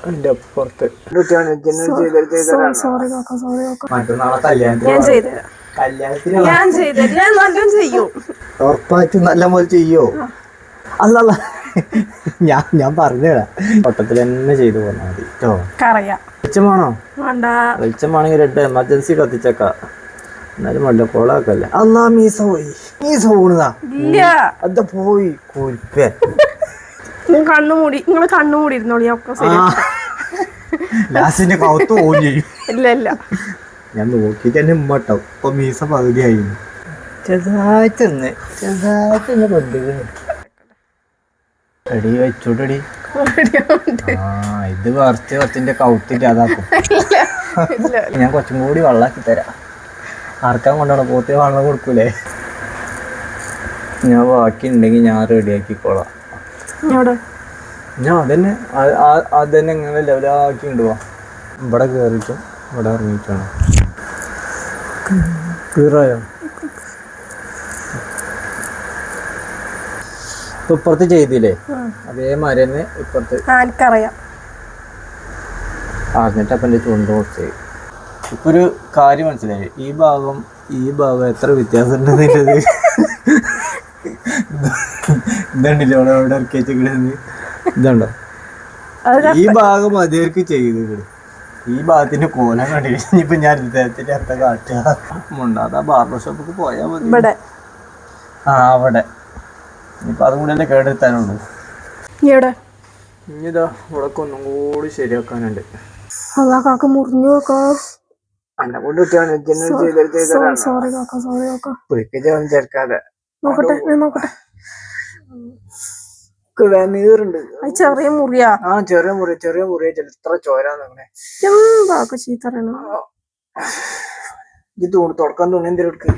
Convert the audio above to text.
എന്റെ പുറത്ത് മറ്റന്നാളെ കല്യാണത്തിന് ഉറപ്പായിട്ടും നല്ല പോലെ ചെയ്യോ? അല്ലല്ല, ഞാൻ പറഞ്ഞുതരാ. ഓട്ടത്തിൽ തന്നെ ചെയ്തു പോന്നാ മതി കേട്ടോ. വെളിച്ചമാണോ? വെളിച്ചമാണെങ്കിൽ 2 എമർജൻസി കത്തിച്ചേക്ക. എന്നാലും വല്ല കോളാക്കല്ല. അല്ലാ, മീസ പോയി. മീസ പോണതാ അത് പോയി കുരിപ്പേ. കണ്ണുമൂടി ഇരുന്നോളി. ലാസ്റ്റിന്റെ കൗത്ത് പോയി ചെയ്യും. ഇല്ല ഞാൻ നോക്കിട്ട് തന്നെ ഉമ്മട്ടോ. ഇപ്പൊ മീസ പകുതിയായി. ചെറുതായിട്ടൊന്ന് കൊണ്ടുപോയി എടി വെച്ചോട്ടടി. ഇത് കുറച്ചിന്റെ കൗത്തിട്ട് അതാക്കും. ഞാൻ കുറച്ചും കൂടി വെള്ളാക്കി തരാം. ആർക്കാൻ കൊണ്ടുപോകണം? പോത്തി വെള്ളം കൊടുക്കൂലേ? ഞാൻ ബാക്കി ഉണ്ടെങ്കിൽ ഞാൻ റെഡിയാക്കിക്കോളാം. ഞാൻ അതന്നെ ഇങ്ങനെ ലെവലാക്കി കൊണ്ടുപോവാ. ഇവിടെ കയറിയിട്ടും ഇവിടെ ഇറങ്ങിയിട്ടാണ്. ക്ലിയറായോ? ഇപ്പുറത്ത് ചെയ്തില്ലേ അതേമാതിരി തന്നെ ഇപ്പുറത്ത് അറിഞ്ഞിട്ട് അപ്പം എൻ്റെ ചുണ്ട് കുറച്ച്. ഇപ്പൊ ഒരു കാര്യം മനസ്സിലായി. ഈ ഭാഗം എത്ര വ്യത്യാസം ഉണ്ടെന്നുള്ളത് ഇതുണ്ടല്ലോ അവിടെ ഇറക്കി വെച്ചിട്ട്. ഇതുണ്ടോ? ഈ ഭാഗം അതേർക്ക് ചെയ്ത് ഈ ഭാഗത്തിന്റെ കോലം കണ്ടില്ല. ഇനിയിപ്പൊ ഞാൻ ഇദ്ദേഹത്തിന്റെ അടുത്ത കാട്ടാ ബാർബർ ഷോപ്പിക്ക് പോയാ മതി. അവിടെ ഇനിയിപ്പൊ അതും കൂടെ കേടെടുത്താനുള്ളൂ. ഇനിതാ ഇവിടെ ഒന്നും കൂടി ശരിയാക്കാനുണ്ട്. മുറിഞ്ഞു എന്നെ കൊണ്ട് ചേർക്കാതെ നോക്കട്ടെ. നീറുണ്ട്. ചെറിയ മുറിയാ? ചെറിയ മുറിയ ഇത്ര ചോരാന്നങ്ങനെ. എന്താ ചീത്തറയണ? ഇത് തുടക്കാൻ തോന്നി എന്തെങ്കിലും എടുക്ക്.